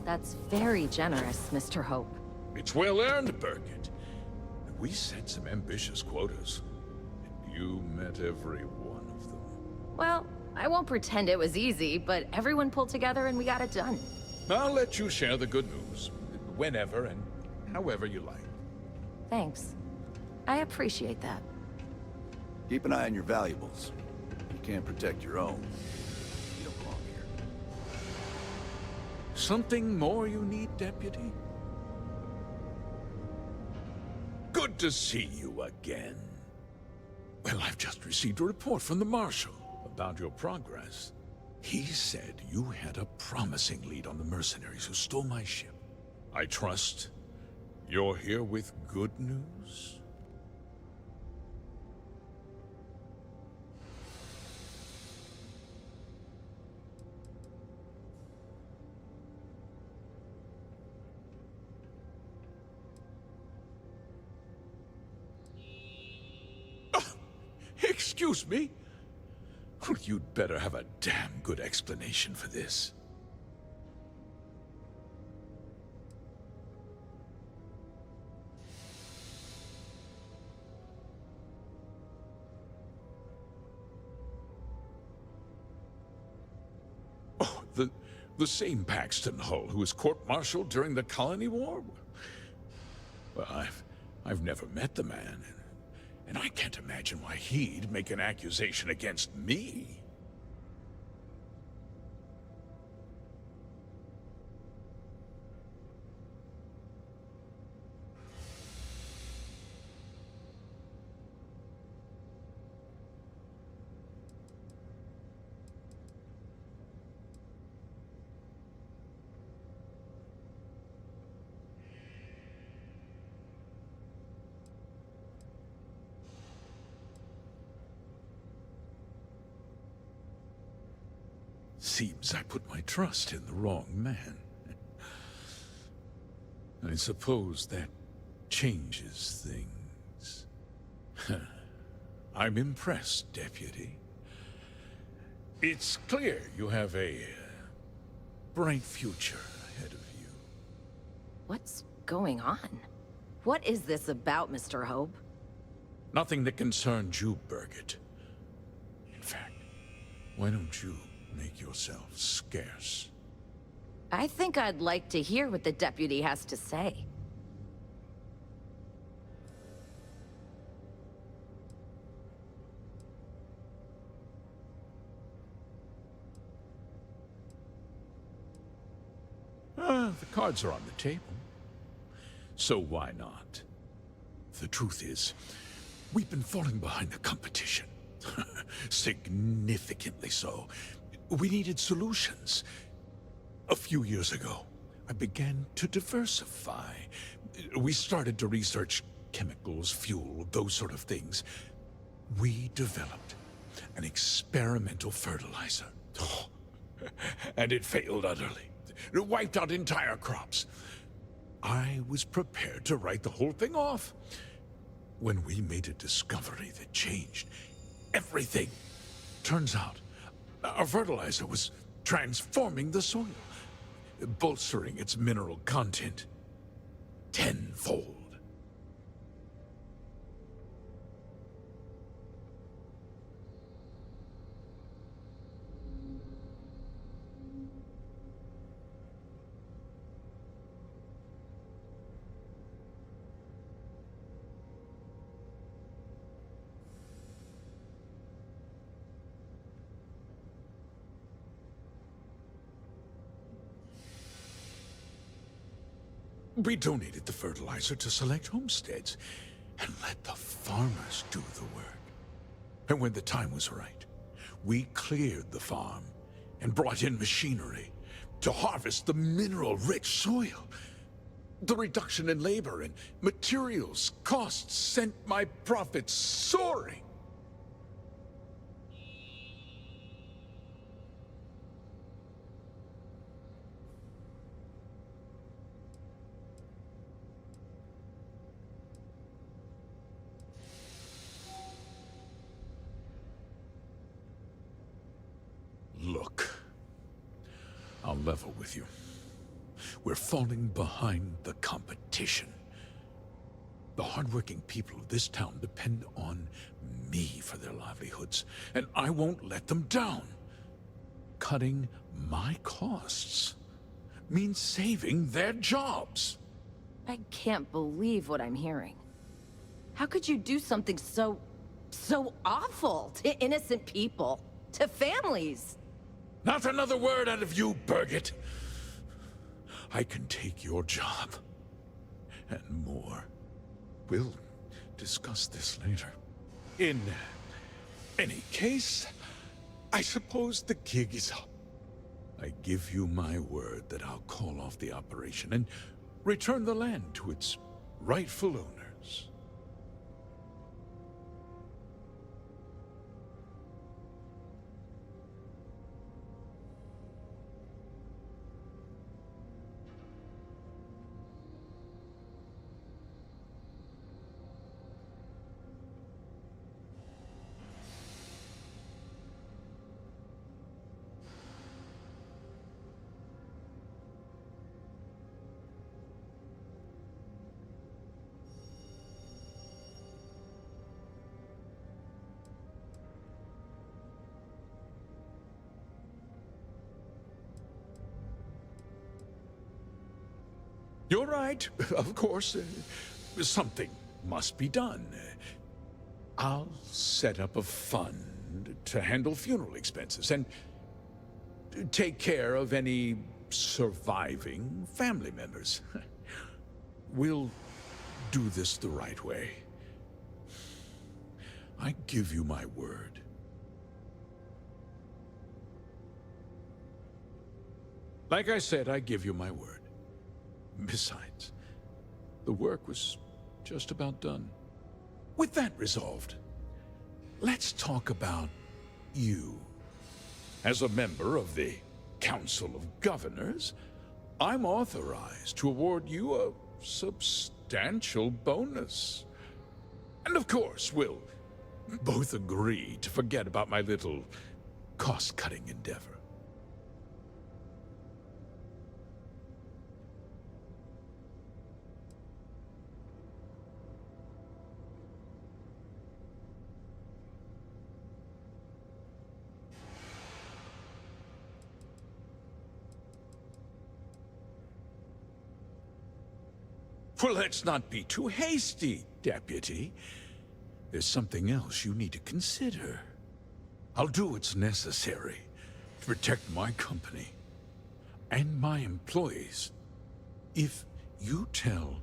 That's very generous, Mr. Hope. It's well earned, Birgit. We set some ambitious quotas, and you met every one of them. Well, I won't pretend it was easy, but everyone pulled together and we got it done. I'll let you share the good news, whenever and however you like. Thanks. I appreciate that. Keep an eye on your valuables. If you can't protect your own, you don't belong here. Something more you need, Deputy? Good to see you again. Well, I've just received a report from the Marshal about your progress. He said you had a promising lead on the mercenaries who stole my ship. I trust you're here with good news? Excuse me? Well, you'd better have a damn good explanation for this. Oh, the same Paxton Hull who was court-martialed during the Colony War? Well, I've never met the man. And I can't imagine why he'd make an accusation against me. Seems I put my trust in the wrong man. I suppose that changes things. I'm impressed, Deputy. It's clear you have a bright future ahead of you. What's going on? What is this about, Mr. Hope? Nothing that concerns you, Birgit. In fact, why don't you make yourself scarce? I think I'd like to hear what the deputy has to say. The cards are on the table. So why not? The truth is, we've been falling behind the competition. Significantly so. We needed solutions. A few years ago, I began to diversify. We started to research chemicals, fuel, those sort of things. We developed an experimental fertilizer. And it failed utterly. It wiped out entire crops. I was prepared to write the whole thing off when we made a discovery that changed everything. Turns out, our fertilizer was transforming the soil, bolstering its mineral content tenfold. We donated the fertilizer to select homesteads and let the farmers do the work. And when the time was right, we cleared the farm and brought in machinery to harvest the mineral-rich soil. The reduction in labor and materials costs sent my profits soaring. Look, I'll level with you. we're falling behind the competition. The hardworking people of this town depend on me for their livelihoods, and I won't let them down. Cutting my costs means saving their jobs. I can't believe what I'm hearing. How could you do something so awful to innocent people, to families? Not another word out of you, Birgit. I can take your job, and more. We'll discuss this later. In any case, I suppose the gig is up. I give you my word that I'll call off the operation and return the land to its rightful owners. You're right, of course. Something must be done. I'll set up a fund to handle funeral expenses and take care of any surviving family members. We'll do this the right way. I give you my word. Like I said, I give you my word. Besides, the work was just about done. With that resolved, let's talk about you. As a member of the Council of Governors, I'm authorized to award you a substantial bonus. And of course, we'll both agree to forget about my little cost-cutting endeavor. Well, let's not be too hasty, Deputy. There's something else you need to consider. I'll do what's necessary to protect my company and my employees. If you tell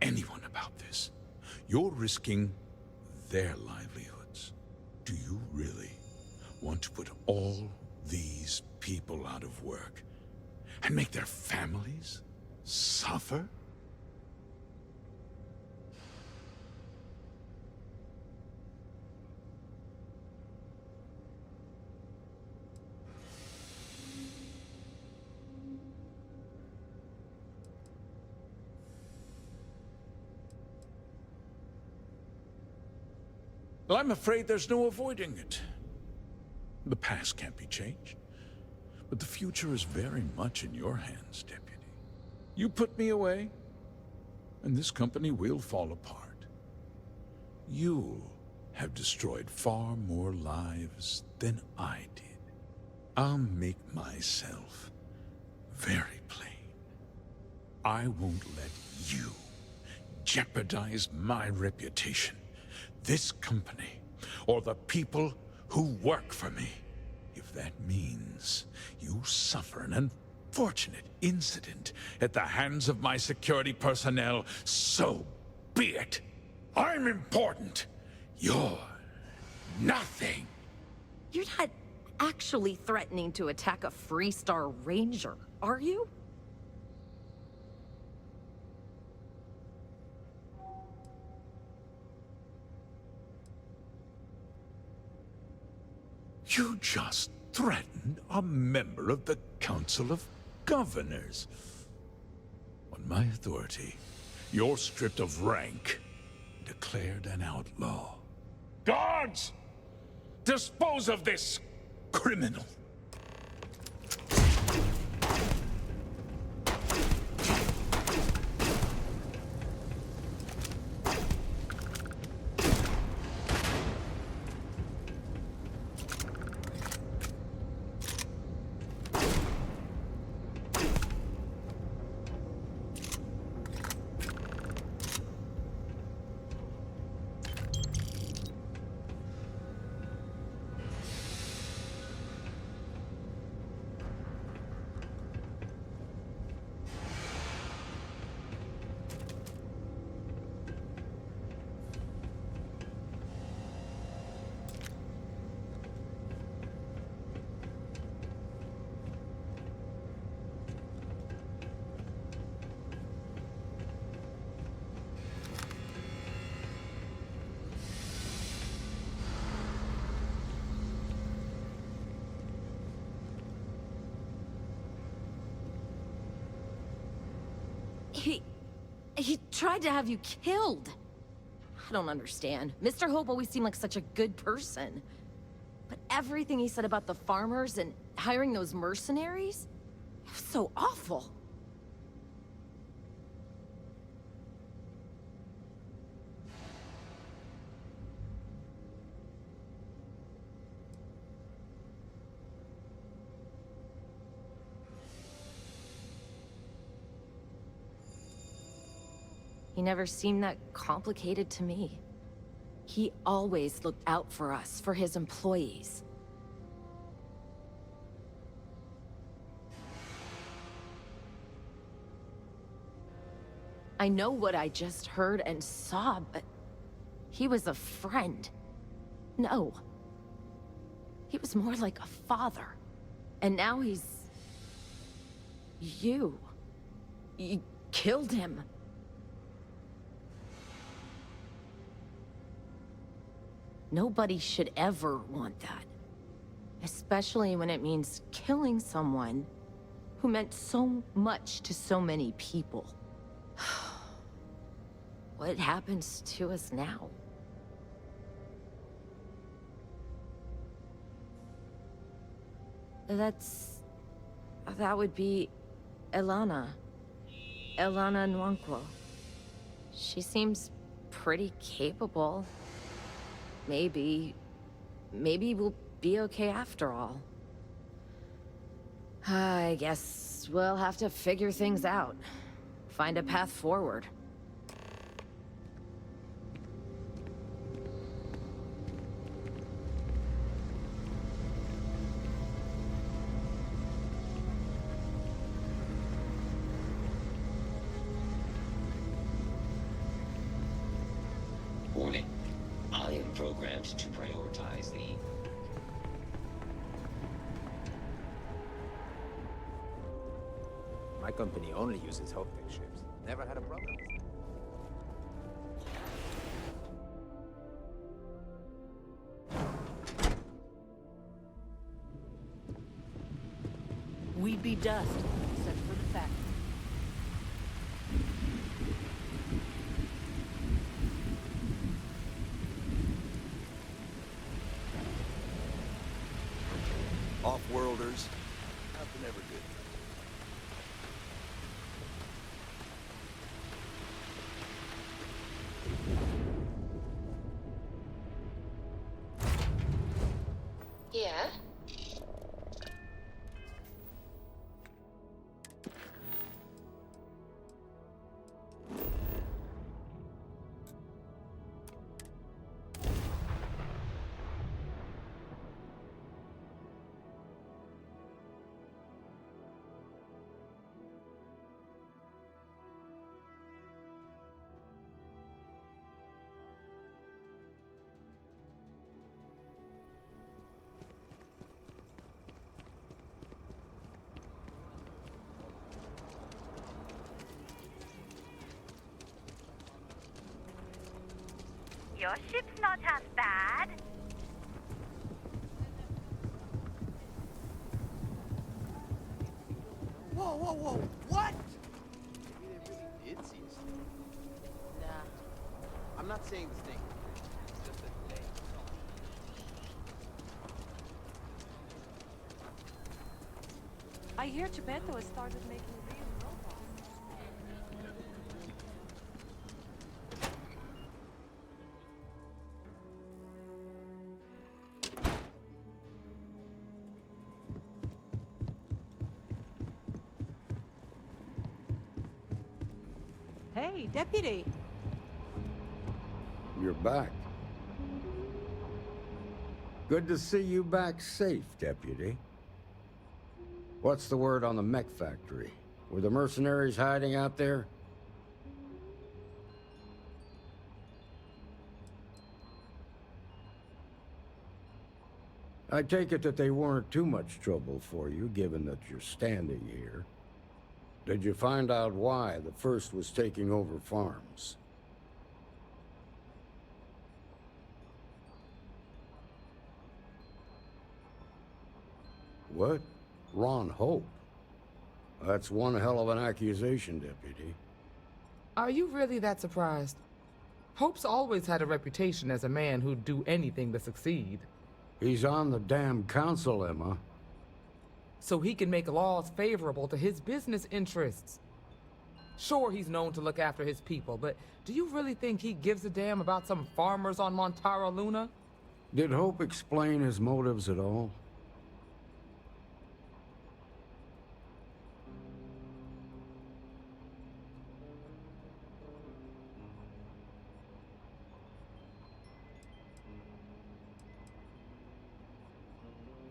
anyone about this, you're risking their livelihoods. Do you really want to put all these people out of work and make their families suffer? Well, I'm afraid there's no avoiding it. The past can't be changed, but the future is very much in your hands, Deputy. You put me away, and this company will fall apart. You'll have destroyed far more lives than I did. I'll make myself very plain. I won't let you jeopardize my reputation, this company, or the people who work for me. If that means you suffer an unfortunate incident at the hands of my security personnel, so be it. I'm important. You're nothing. You're not actually threatening to attack a Freestar Ranger, are you? You just threatened a member of the Council of Governors. On my authority, you're stripped of rank, declared an outlaw. Guards! Dispose of this criminal! He... he tried to have you killed. I don't understand. Mr. Hope always seemed like such a good person. But everything he said about the farmers and hiring those mercenaries... it was so awful. He never seemed that complicated to me. He always looked out for us, for his employees. I know what I just heard and saw, but he was a friend. No. He was more like a father. And now he's... you. You killed him. Nobody should ever want that. Especially when it means killing someone who meant so much to so many people. What happens to us now? That would be Elana. Elana Nwankwo. She seems pretty capable. Maybe we'll be okay after all. I guess we'll have to figure things out. Find a path forward. Warning. I am programmed to prioritize the... My company only uses Hope-Tech ships. Never had a problem with it. We'd be dust, except for the fact. Off-worlders, nothing ever good. Yeah? Your ship's not half bad. Whoa, whoa, whoa! What? Maybe they really did see us. Nah. I'm not saying this thing. It's just a delay. I hear Geppetto has started making real robots. Hey, Deputy. You're back. Good to see you back safe, Deputy. What's the word on the mech factory? Were the mercenaries hiding out there? I take it that they weren't too much trouble for you, given that you're standing here. Did you find out why the First was taking over farms? What? Ron Hope? That's one hell of an accusation, Deputy. Are you really that surprised? Hope's always had a reputation as a man who'd do anything to succeed. He's on the damn council, Emma. So he can make laws favorable to his business interests. Sure, he's known to look after his people, but do you really think he gives a damn about some farmers on Montara Luna? Did Hope explain his motives at all?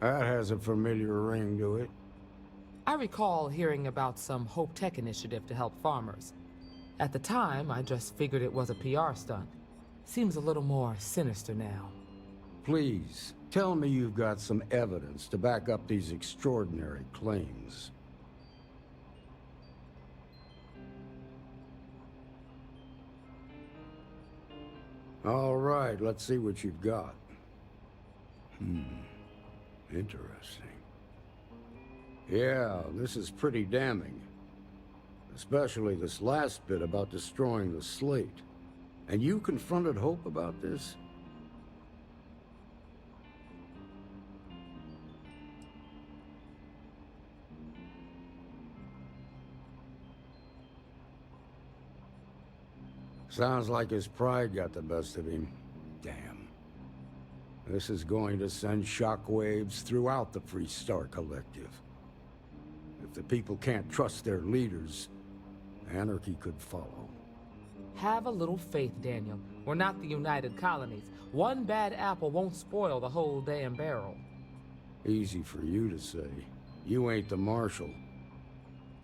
That has a familiar ring to it. I recall hearing about some Hope Tech initiative to help farmers. At the time, I just figured it was a PR stunt. Seems a little more sinister now. Please, tell me you've got some evidence to back up these extraordinary claims. All right, let's see what you've got. Interesting. Yeah, this is pretty damning. Especially this last bit about destroying the slate. And you confronted Hope about this? Sounds like his pride got the best of him. Damn. This is going to send shockwaves throughout the Freestar Collective. If the people can't trust their leaders, anarchy could follow. Have a little faith, Daniel. We're not the United Colonies. One bad apple won't spoil the whole damn barrel. Easy for you to say. You ain't the marshal.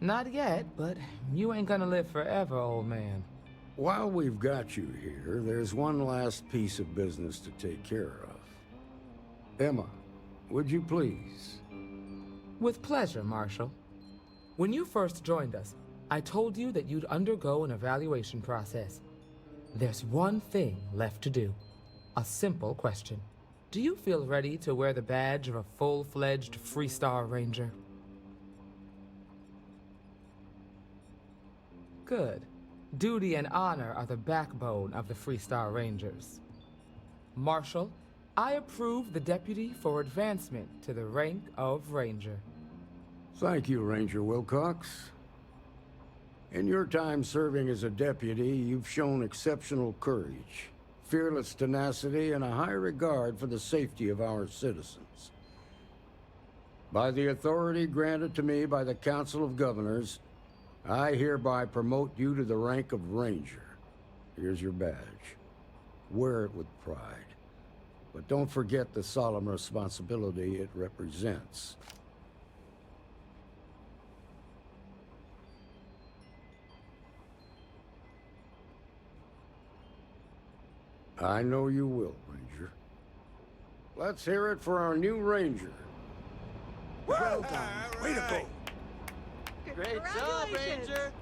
Not yet, but you ain't gonna live forever, old man. While we've got you here, there's one last piece of business to take care of. Emma, would you please? With pleasure, Marshal. When you first joined us, I told you that you'd undergo an evaluation process. There's one thing left to do. A simple question. Do you feel ready to wear the badge of a full-fledged Freestar Ranger? Good. Duty and honor are the backbone of the Freestar Rangers. Marshal, I approve the deputy for advancement to the rank of Ranger. Thank you, Ranger Wilcox. In your time serving as a deputy, you've shown exceptional courage, fearless tenacity, and a high regard for the safety of our citizens. By the authority granted to me by the Council of Governors, I hereby promote you to the rank of Ranger. Here's your badge. Wear it with pride. But don't forget the solemn responsibility it represents. I know you will, Ranger. Let's hear it for our new Ranger. Well done. Way to go. Great job, Ranger!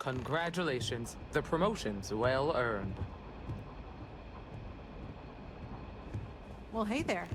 Congratulations. The promotion's well earned. Well, hey there.